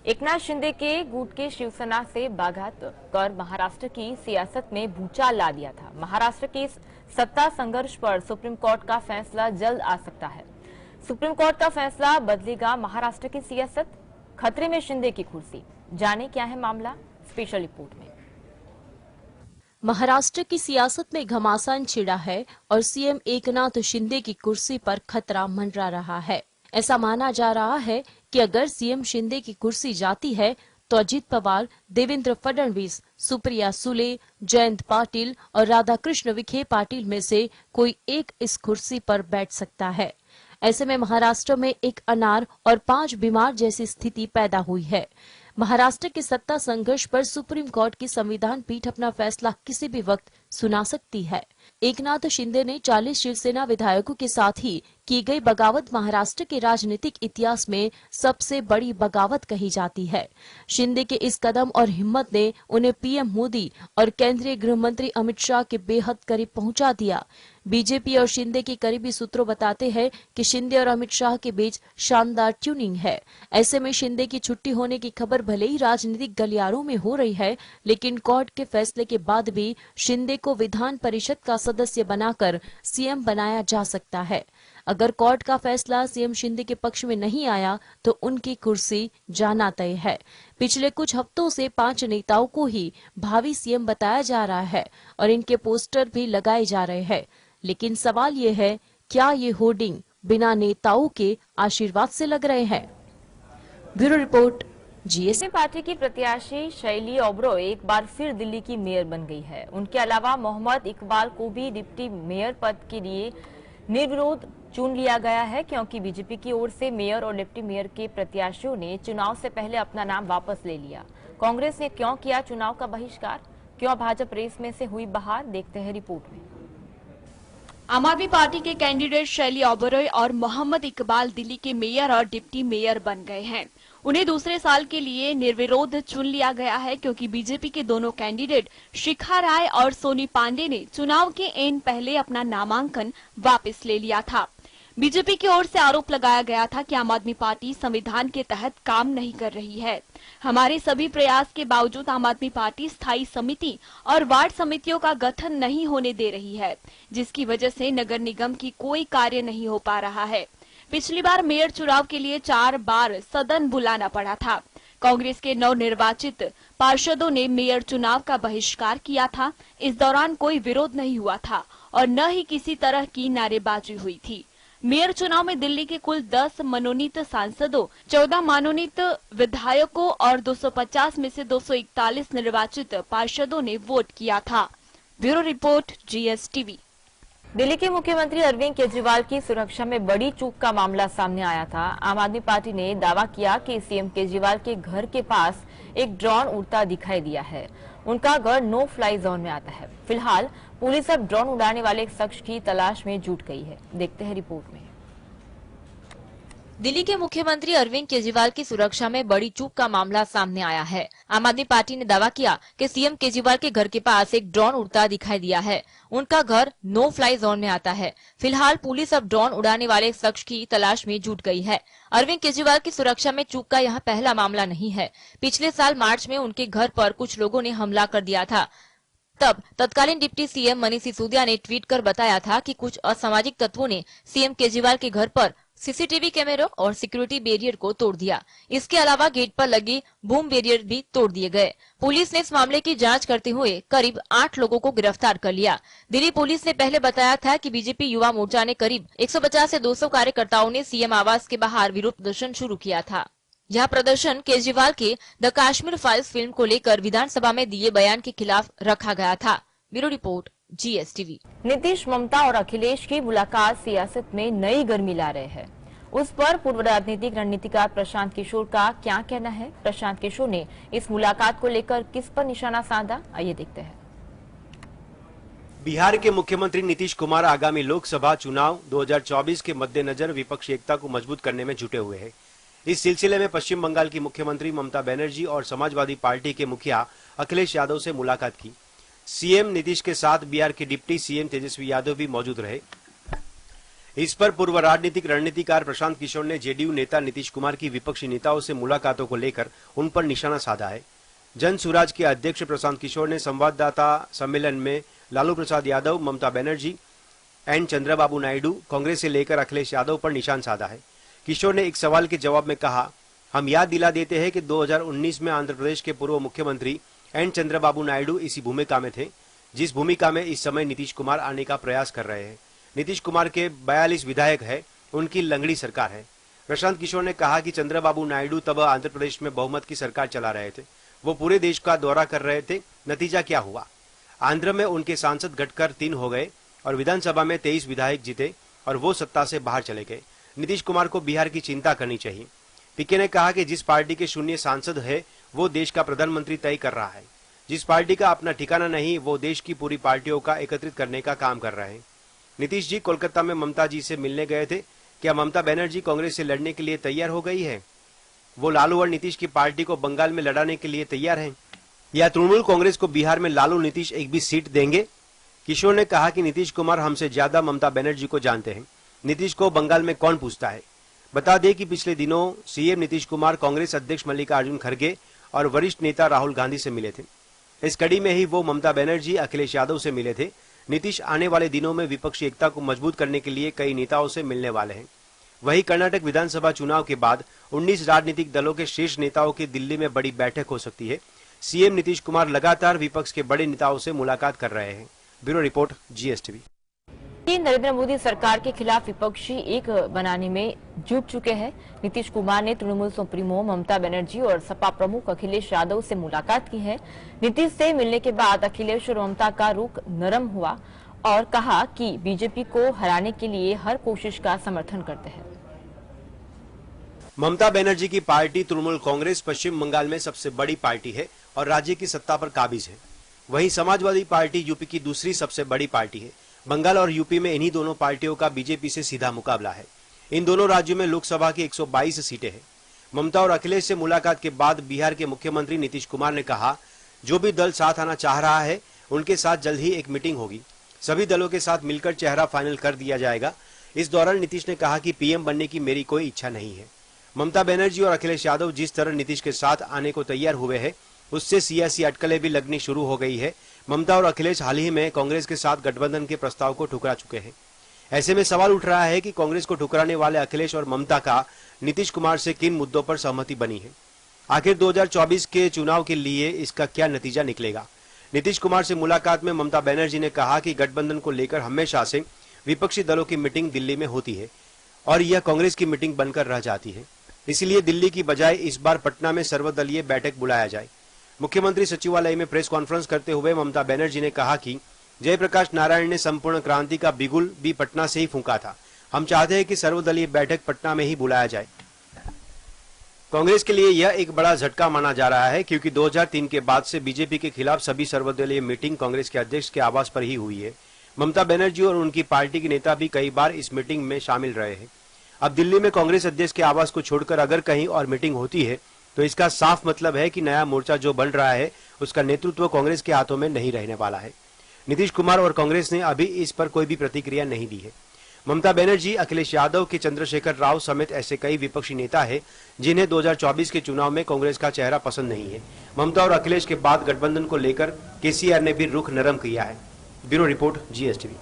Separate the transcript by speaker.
Speaker 1: एकनाथ शिंदे के गुट के शिवसेना से बागात कर महाराष्ट्र की सियासत में भूचाल ला दिया था। महाराष्ट्र के सत्ता संघर्ष पर सुप्रीम कोर्ट का फैसला जल्द आ सकता है। सुप्रीम कोर्ट का फैसला बदलेगा महाराष्ट्र की सियासत, खतरे में शिंदे की कुर्सी। जाने क्या है मामला, स्पेशल रिपोर्ट में।
Speaker 2: महाराष्ट्र की सियासत में घमासान छिड़ा है और सीएम एकनाथ शिंदे की कुर्सी पर खतरा मंडरा रहा है। ऐसा माना जा रहा है कि अगर सीएम शिंदे की कुर्सी जाती है तो अजित पवार, देवेंद्र फडणवीस, सुप्रिया सुले, जयंत पाटिल और राधाकृष्ण विखे पाटिल में से कोई एक इस कुर्सी पर बैठ सकता है। ऐसे में महाराष्ट्र में एक अनार और 5 बीमार जैसी स्थिति पैदा हुई है। महाराष्ट्र के सत्ता संघर्ष पर सुप्रीम कोर्ट की संविधान पीठ अपना फैसला किसी भी वक्त सुना सकती है। एकनाथ शिंदे ने 40 शिवसेना विधायकों के साथ ही की गई बगावत महाराष्ट्र के राजनीतिक इतिहास में सबसे बड़ी बगावत कही जाती है। शिंदे के इस कदम और हिम्मत ने उन्हें पीएम मोदी और केंद्रीय गृह मंत्री अमित शाह के बेहद करीब पहुंचा दिया। बीजेपी और शिंदे के करीबी सूत्रों बताते हैं कि शिंदे और अमित शाह के बीच शानदार ट्यूनिंग है। ऐसे में शिंदे की छुट्टी होने की खबर भले ही राजनीतिक गलियारों में हो रही है, लेकिन कोर्ट के फैसले के बाद भी शिंदे को विधान परिषद का सदस्य बनाकर सीएम बनाया जा सकता है। अगर कोर्ट का फैसला सीएम शिंदे के पक्ष में नहीं आया तो उनकी कुर्सी जाना तय है। पिछले कुछ हफ्तों से 5 नेताओं को ही भावी सीएम बताया जा रहा है और इनके पोस्टर भी लगाए जा रहे हैं। लेकिन सवाल ये है, क्या ये होर्डिंग बिना नेताओं के आशीर्वाद से लग रहे हैं? Bureau report, GST.
Speaker 1: पार्टी की प्रत्याशी शैली ओबरॉय एक बार फिर दिल्ली की मेयर बन गई है। उनके अलावा मोहम्मद इकबाल को भी डिप्टी मेयर पद के लिए निर्विरोध चुन लिया गया है, क्योंकि बीजेपी की ओर से मेयर और डिप्टी मेयर के प्रत्याशियों ने चुनाव से पहले अपना नाम वापस ले लिया। कांग्रेस ने क्यों किया चुनाव का बहिष्कार, क्यों भाजपा रेस में से हुई बाहर, देखते हैं रिपोर्ट में।
Speaker 3: आम आदमी पार्टी के कैंडिडेट शैली ओबरॉय और मोहम्मद इकबाल दिल्ली के मेयर और डिप्टी मेयर बन गए हैं। उन्हें दूसरे साल के लिए निर्विरोध चुन लिया गया है, क्योंकि बीजेपी के दोनों कैंडिडेट शिखा राय और सोनी पांडे ने चुनाव के एन पहले अपना नामांकन वापस ले लिया था। बीजेपी की ओर से आरोप लगाया गया था कि आम आदमी पार्टी संविधान के तहत काम नहीं कर रही है। हमारे सभी प्रयास के बावजूद आम आदमी पार्टी स्थायी समिति और वार्ड समितियों का गठन नहीं होने दे रही है, जिसकी वजह से नगर निगम की कोई कार्य नहीं हो पा रहा है। पिछली बार मेयर चुनाव के लिए 4 बार सदन बुलाना पड़ा था। कांग्रेस के नवनिर्वाचित पार्षदों ने मेयर चुनाव का बहिष्कार किया था। इस दौरान कोई विरोध नहीं हुआ था और न ही किसी तरह की नारेबाजी हुई थी। मेयर चुनाव में दिल्ली के कुल 10 मनोनीत सांसदों, 14 मनोनीत विधायकों और 250 में से 241 निर्वाचित पार्षदों ने वोट किया था। Bureau report, GSTV.
Speaker 1: दिल्ली के मुख्यमंत्री अरविंद केजरीवाल की सुरक्षा में बड़ी चूक का मामला सामने आया था। आम आदमी पार्टी ने दावा किया कि सीएम केजरीवाल के घर के पास एक ड्रोन उड़ता दिखाई दिया है। उनका घर नो फ्लाई जोन में आता है। फिलहाल पुलिस अब ड्रोन उड़ाने वाले एक शख्स की तलाश में जुट गई है। देखते हैं रिपोर्ट में। दिल्ली के मुख्यमंत्री अरविंद केजरीवाल की सुरक्षा में बड़ी चूक का मामला सामने आया है। आम आदमी पार्टी ने दावा किया कि सीएम केजरीवाल के घर के पास एक ड्रोन उड़ता दिखाई दिया है। उनका घर नो फ्लाई जोन में आता है। फिलहाल पुलिस अब ड्रोन उड़ाने वाले एक शख्स की तलाश में जुट गई है। अरविंद केजरीवाल की सुरक्षा में चूक का यह पहला मामला नहीं है। पिछले साल मार्च में उनके घर पर कुछ लोगों ने हमला कर दिया था। तब तत्कालीन डिप्टी सीएम मनीष सिसोदिया ने ट्वीट कर बताया था कि कुछ असामाजिक तत्वों ने सीएम केजरीवाल के घर पर सीसीटीवी कैमरों और सिक्योरिटी बैरियर को तोड़ दिया। इसके अलावा गेट पर लगी बूम बैरियर भी तोड़ दिए गए। पुलिस ने इस मामले की जांच करते हुए करीब 8 लोगों को गिरफ्तार कर लिया। दिल्ली पुलिस ने पहले बताया था कि बीजेपी युवा मोर्चा ने करीब 150 से 200 कार्यकर्ताओं ने सीएम आवास के बाहर विरोध प्रदर्शन शुरू किया था। यह प्रदर्शन केजरीवाल के द कश्मीर फाइल्स फिल्म को लेकर विधानसभा में दिए बयान के खिलाफ रखा गया था। Bureau report, GSTV. Nitish, Mamata और अखिलेश की मुलाकात सियासत में नई गर्मी ला रहे हैं। उस पर पूर्व राजनीतिक रणनीतिकार प्रशांत किशोर का क्या कहना है? प्रशांत किशोर ने इस मुलाकात को लेकर किस पर निशाना साधा, आइए देखते हैं।
Speaker 4: बिहार के मुख्यमंत्री नीतीश कुमार आगामी लोकसभा चुनाव 2024 के मद्देनजर विपक्षी एकता को मजबूत करने में जुटे हुए हैं। इस सिलसिले में पश्चिम बंगाल की मुख्यमंत्री ममता बनर्जी और समाजवादी पार्टी के मुखिया अखिलेश यादव से मुलाकात की। सीएम नीतीश के साथ बिहार के डिप्टी सीएम तेजस्वी यादव भी मौजूद रहे। इस पर पूर्व राजनीतिक रणनीतिकार प्रशांत किशोर ने जेडीयू नेता नीतीश कुमार की विपक्षी नेताओं से मुलाकातों को लेकर उन पर निशाना साधा है। जन सुराज के अध्यक्ष प्रशांत किशोर ने संवाददाता सम्मेलन में लालू प्रसाद यादव, ममता बनर्जी एन चंद्रबाबू नायडू, कांग्रेस से लेकर अखिलेश यादव पर निशान साधा है। किशोर ने एक सवाल के जवाब में कहा, हम याद दिला देते हैं कि 2019 में आंध्र प्रदेश के पूर्व मुख्यमंत्री एन चंद्रबाबू नायडू इसी भूमिका में थे, जिस भूमिका में इस समय नीतीश कुमार आने का प्रयास कर रहे हैं। नीतीश कुमार के 42 विधायक है, उनकी लंगड़ी सरकार है। प्रशांत किशोर ने कहा कि चंद्रबाबू नायडू तब आंध्र प्रदेश में बहुमत की सरकार चला रहे थे, वो पूरे देश का दौरा कर रहे थे। नतीजा क्या हुआ? आंध्र में उनके सांसद घटकर 3 हो गए और विधानसभा में 23 विधायक जीते और वो सत्ता से बाहर चले गए। नीतीश कुमार को बिहार की चिंता करनी चाहिए। पीके ने कहा कि जिस पार्टी के 0 सांसद है वो देश का प्रधानमंत्री तय कर रहा है। जिस पार्टी का अपना ठिकाना नहीं वो देश की पूरी पार्टियों का एकत्रित करने का काम कर रहे हैं। नीतीश जी कोलकाता में ममता जी से मिलने गए थे। क्या ममता बनर्जी कांग्रेस से लड़ने के लिए तैयार हो गई है? वो लालू और नीतीश की पार्टी को बंगाल में लड़ाने के लिए तैयार हैं? या तृणमूल कांग्रेस को बिहार में लालू नीतीश एक भी सीट देंगे? किशोर ने कहा कि नीतीश कुमार हमसे ज्यादा ममता बनर्जी को जानते हैं। नीतीश को बंगाल में कौन पूछता है? बता दें कि पिछले दिनों सीएम नीतीश कुमार कांग्रेस अध्यक्ष मल्लिकार्जुन खड़गे और वरिष्ठ नेता राहुल गांधी से मिले थे। इस कड़ी में ही वो ममता बनर्जी, अखिलेश यादव से मिले थे। नीतीश आने वाले दिनों में विपक्षी एकता को मजबूत करने के लिए कई नेताओं से मिलने वाले हैं। वहीं कर्नाटक विधानसभा चुनाव के बाद 19 राजनीतिक दलों के शीर्ष नेताओं की दिल्ली में बड़ी बैठक हो सकती है। सीएम नीतीश कुमार लगातार विपक्ष के बड़े नेताओं से मुलाकात कर रहे हैं। Bureau report, GSTV।
Speaker 1: Narendra Modi सरकार के खिलाफ विपक्षी एक बनाने में जुट चुके हैं। नीतीश कुमार ने तृणमूल सुप्रीमो ममता बनर्जी और सपा प्रमुख अखिलेश यादव से मुलाकात की है। नीतीश से मिलने के बाद अखिलेश और ममता का रुख नरम हुआ और कहा कि बीजेपी को हराने के लिए हर कोशिश का समर्थन करते हैं।
Speaker 4: ममता बनर्जी की पार्टी तृणमूल कांग्रेस पश्चिम बंगाल में सबसे बड़ी पार्टी है और राज्य की सत्ता पर काबिज है। वहीं समाजवादी पार्टी यूपी की दूसरी सबसे बड़ी पार्टी है। बंगाल और यूपी में इन्हीं दोनों पार्टियों का बीजेपी से सीधा मुकाबला है। इन दोनों राज्यों में लोकसभा की 122 सीटें हैं। ममता और अखिलेश से मुलाकात के बाद बिहार के मुख्यमंत्री नीतीश कुमार ने कहा, जो भी दल साथ आना चाह रहा है उनके साथ जल्द ही एक मीटिंग होगी। सभी दलों के साथ मिलकर चेहरा फाइनल कर दिया जाएगा। इस दौरान नीतीश ने कहा कि पीएम बनने की मेरी कोई इच्छा नहीं है। ममता बनर्जी और अखिलेश यादव जिस तरह नीतीश के साथ आने को तैयार हुए हैं उससे सियासी अटकलें भी लगनी शुरू हो गई है। ममता और अखिलेश हाल ही में कांग्रेस के साथ गठबंधन के प्रस्ताव को ठुकरा चुके हैं। ऐसे में सवाल उठ रहा है कि कांग्रेस को ठुकराने वाले अखिलेश और ममता का नीतीश कुमार से किन मुद्दों पर सहमति बनी है। आखिर 2024 के चुनाव के लिए इसका क्या नतीजा निकलेगा। नीतीश कुमार से मुलाकात में ममता बनर्जी ने कहा कि गठबंधन को लेकर हमेशा से विपक्षी दलों की मीटिंग दिल्ली में होती है और यह कांग्रेस की मीटिंग बनकर रह जाती है। इसलिए दिल्ली की बजाय इस बार पटना में सर्वदलीय बैठक बुलाया जाए। मुख्यमंत्री सचिवालय में प्रेस कॉन्फ्रेंस करते हुए ममता बनर्जी ने कहा कि जयप्रकाश नारायण ने संपूर्ण क्रांति का बिगुल भी पटना से ही फूंका था। हम चाहते हैं कि सर्वदलीय बैठक पटना में ही बुलाया जाए। कांग्रेस के लिए यह एक बड़ा झटका माना जा रहा है क्योंकि 2003 के बाद से बीजेपी के खिलाफ सभी सर्वदलीय मीटिंग कांग्रेस के अध्यक्ष के आवास पर ही हुई है। ममता बनर्जी और उनकी पार्टी के नेता भी कई बार इस मीटिंग में शामिल रहे हैं। अब दिल्ली में कांग्रेस अध्यक्ष के आवास को छोड़कर अगर कहीं और मीटिंग होती है तो इसका साफ मतलब है कि नया मोर्चा जो बन रहा है उसका नेतृत्व कांग्रेस के हाथों में नहीं रहने वाला है। नीतीश कुमार और कांग्रेस ने अभी इस पर कोई भी प्रतिक्रिया नहीं दी है। ममता बनर्जी, अखिलेश यादव के चंद्रशेखर राव समेत ऐसे कई विपक्षी नेता हैं जिन्हें 2024 के चुनाव में कांग्रेस का चेहरा पसंद नहीं है। ममता और अखिलेश के बाद गठबंधन को लेकर केसीआर ने भी रुख नरम किया है। Bureau report, GSTV।